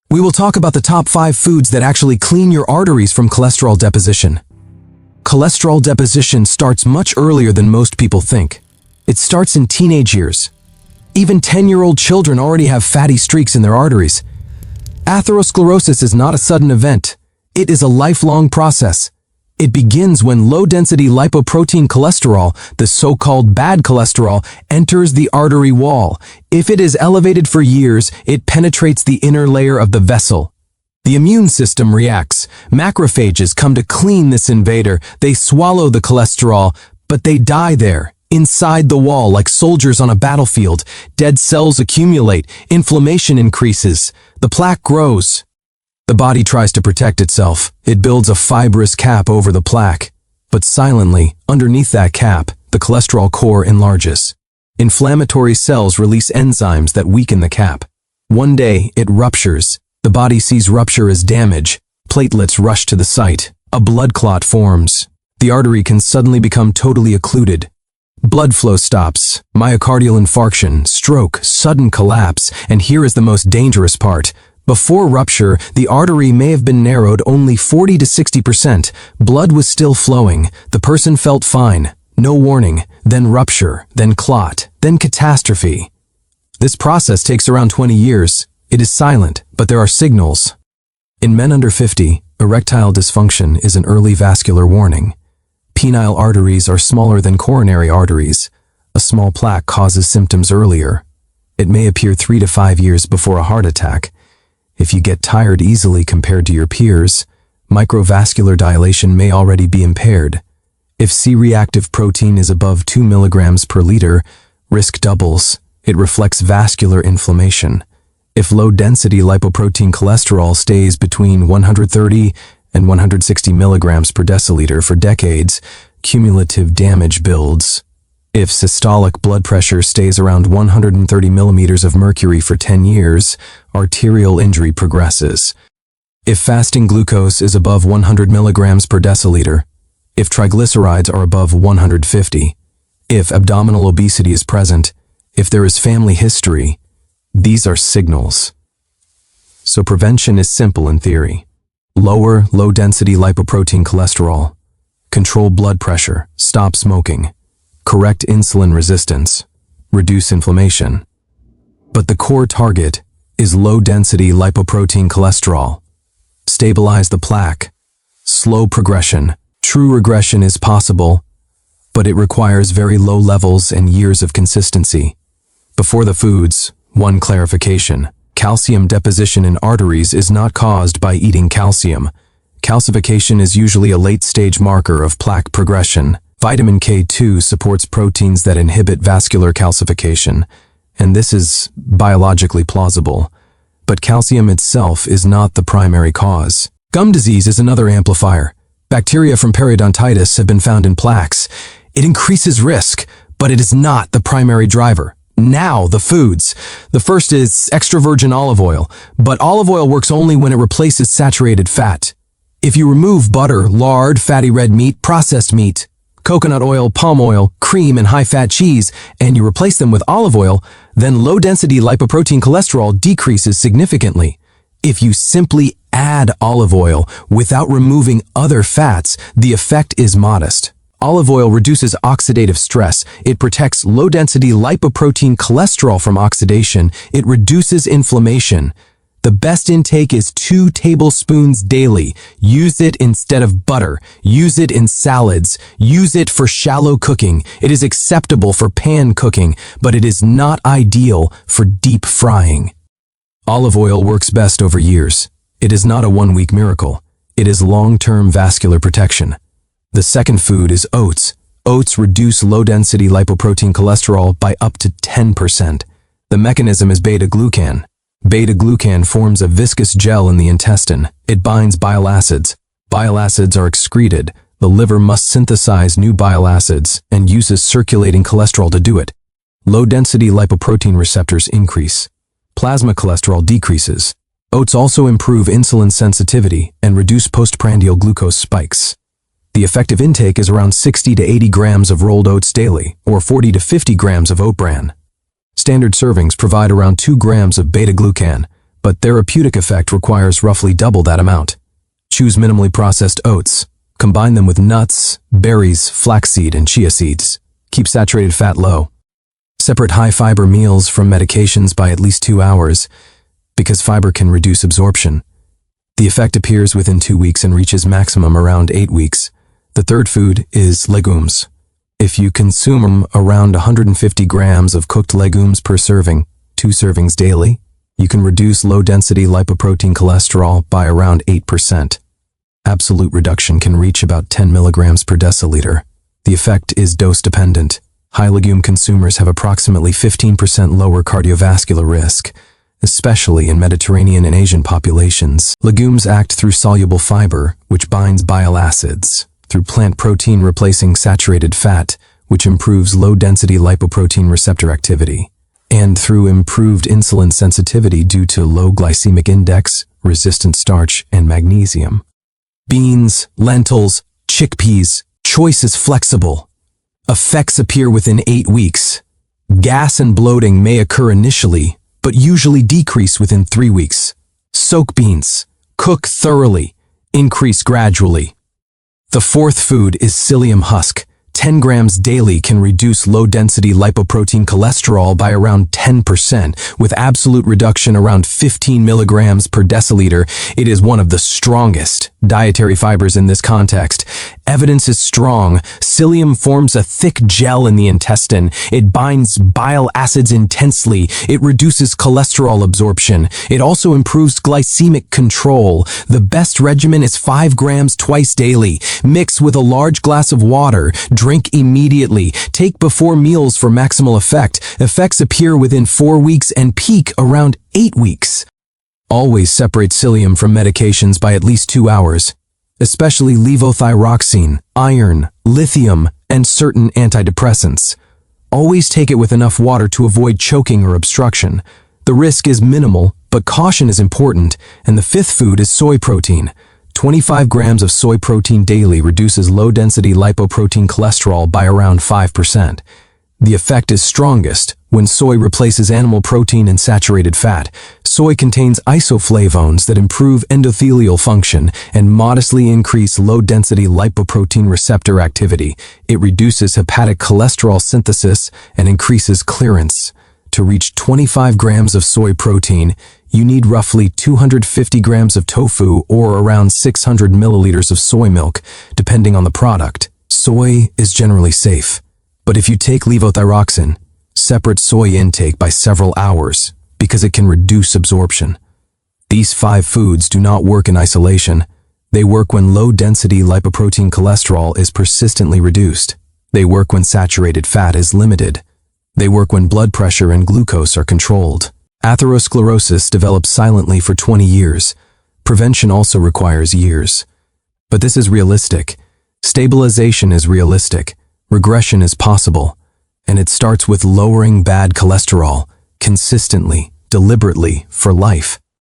We will talk about the top 5 foods that actually clean your arteries from cholesterol deposition. Cholesterol deposition starts much earlier than most people think. It starts in teenage years. Even 10-year-old children already have fatty streaks in their arteries. Atherosclerosis is not a sudden event. It is a lifelong process. It begins when low-density lipoprotein cholesterol, the so-called bad cholesterol, enters the artery wall. If it is elevated for years, it penetrates the inner layer of the vessel. The immune system reacts. Macrophages come to clean this invader. They swallow the cholesterol, but they die there, inside the wall, like soldiers on a battlefield. Dead cells accumulate. Inflammation increases. The plaque grows. The body tries to protect itself. It builds a fibrous cap over the plaque. But silently, underneath that cap, the cholesterol core enlarges. Inflammatory cells release enzymes that weaken the cap. One day, it ruptures. The body sees rupture as damage. Platelets rush to the site. A blood clot forms. The artery can suddenly become totally occluded. Blood flow stops. Myocardial infarction, stroke, sudden collapse, and here is the most dangerous part. Before rupture, the artery may have been narrowed only 40 to 60%. Blood was still flowing. The person felt fine. No warning. Then rupture. Then clot. Then catastrophe. This process takes around 20 years. It is silent, but there are signals. In men under 50, erectile dysfunction is an early vascular warning. Penile arteries are smaller than coronary arteries. A small plaque causes symptoms earlier. It may appear 3 to 5 years before a heart attack. If you get tired easily compared to your peers, microvascular dilation may already be impaired. If C-reactive protein is above 2 milligrams per liter, risk doubles. It reflects vascular inflammation. If low-density lipoprotein cholesterol stays between 130 and 160 milligrams per deciliter for decades, cumulative damage builds. If systolic blood pressure stays around 130 millimeters of mercury for 10 years, arterial injury progresses. If fasting glucose is above 100 milligrams per deciliter, if triglycerides are above 150, if abdominal obesity is present, if there is family history, these are signals. So prevention is simple in theory. Lower low-density lipoprotein cholesterol, control blood pressure, stop smoking, correct insulin resistance, reduce inflammation. But the core target is low-density lipoprotein cholesterol. Stabilize the plaque. Slow progression. True regression is possible, but it requires very low levels and years of consistency. Before the foods, one clarification. Calcium deposition in arteries is not caused by eating calcium. Calcification is usually a late-stage marker of plaque progression. Vitamin K2 supports proteins that inhibit vascular calcification, and this is biologically plausible. But calcium itself is not the primary cause. Gum disease is another amplifier. Bacteria from periodontitis have been found in plaques. It increases risk, but it is not the primary driver. Now, the foods. The first is extra virgin olive oil, but olive oil works only when it replaces saturated fat. If you remove butter, lard, fatty red meat, processed meat, coconut oil, palm oil, cream, and high-fat cheese, and you replace them with olive oil, then low-density lipoprotein cholesterol decreases significantly. If you simply add olive oil without removing other fats, the effect is modest. Olive oil reduces oxidative stress. It protects low-density lipoprotein cholesterol from oxidation. It reduces inflammation. The best intake is 2 tablespoons daily. Use it instead of butter. Use it in salads. Use it for shallow cooking. It is acceptable for pan cooking, but it is not ideal for deep frying. Olive oil works best over years. It is not a one-week miracle. It is long-term vascular protection. The second food is oats. Oats reduce low-density lipoprotein cholesterol by up to 10%. The mechanism is beta-glucan. Beta-glucan forms a viscous gel in the intestine. It binds bile acids. Bile acids are excreted. The liver must synthesize new bile acids and uses circulating cholesterol to do it. Low-density lipoprotein receptors increase. Plasma cholesterol decreases. Oats also improve insulin sensitivity and reduce postprandial glucose spikes. The effective intake is around 60 to 80 grams of rolled oats daily, or 40 to 50 grams of oat bran. Standard servings provide around 2 grams of beta-glucan, but therapeutic effect requires roughly double that amount. Choose minimally processed oats. Combine them with nuts, berries, flaxseed, and chia seeds. Keep saturated fat low. Separate high-fiber meals from medications by at least 2 hours, because fiber can reduce absorption. The effect appears within 2 weeks and reaches maximum around 8 weeks. The third food is legumes. If you consume around 150 grams of cooked legumes per serving, 2 servings daily, you can reduce low-density lipoprotein cholesterol by around 8%. Absolute reduction can reach about 10 milligrams per deciliter. The effect is dose-dependent. High legume consumers have approximately 15% lower cardiovascular risk, especially in Mediterranean and Asian populations. Legumes act through soluble fiber, which binds bile acids, through plant protein replacing saturated fat, which improves low-density lipoprotein receptor activity, and through improved insulin sensitivity due to low glycemic index, resistant starch, and magnesium. Beans, lentils, chickpeas, choice is flexible. Effects appear within 8 weeks. Gas and bloating may occur initially, but usually decrease within 3 weeks. Soak beans. Cook thoroughly. Increase gradually. The fourth food is psyllium husk. 10 grams daily can reduce low-density lipoprotein cholesterol by around 10%, with absolute reduction around 15 milligrams per deciliter. It is one of the strongest dietary fibers in this context. Evidence is strong. Psyllium forms a thick gel in the intestine. It binds bile acids intensely. It reduces cholesterol absorption. It also improves glycemic control. The best regimen is 5 grams twice daily. Mix with a large glass of water. Drink immediately. Take before meals for maximal effect. Effects appear within 4 weeks and peak around 8 weeks. Always separate psyllium from medications by at least 2 hours, especially levothyroxine, iron, lithium, and certain antidepressants. Always take it with enough water to avoid choking or obstruction. The risk is minimal, but caution is important, and the fifth food is soy protein. 25 grams of soy protein daily reduces low-density lipoprotein cholesterol by around 5%. The effect is strongest when soy replaces animal protein and saturated fat. Soy contains isoflavones that improve endothelial function and modestly increase low-density lipoprotein receptor activity. It reduces hepatic cholesterol synthesis and increases clearance. To reach 25 grams of soy protein, you need roughly 250 grams of tofu or around 600 milliliters of soy milk, depending on the product. Soy is generally safe, but if you take levothyroxine, separate soy intake by several hours because it can reduce absorption. These 5 foods do not work in isolation. They work when low-density lipoprotein cholesterol is persistently reduced. They work when saturated fat is limited. They work when blood pressure and glucose are controlled. Atherosclerosis develops silently for 20 years. Prevention also requires years. But this is realistic. Stabilization is realistic. Regression is possible. And it starts with lowering bad cholesterol, consistently, deliberately, for life.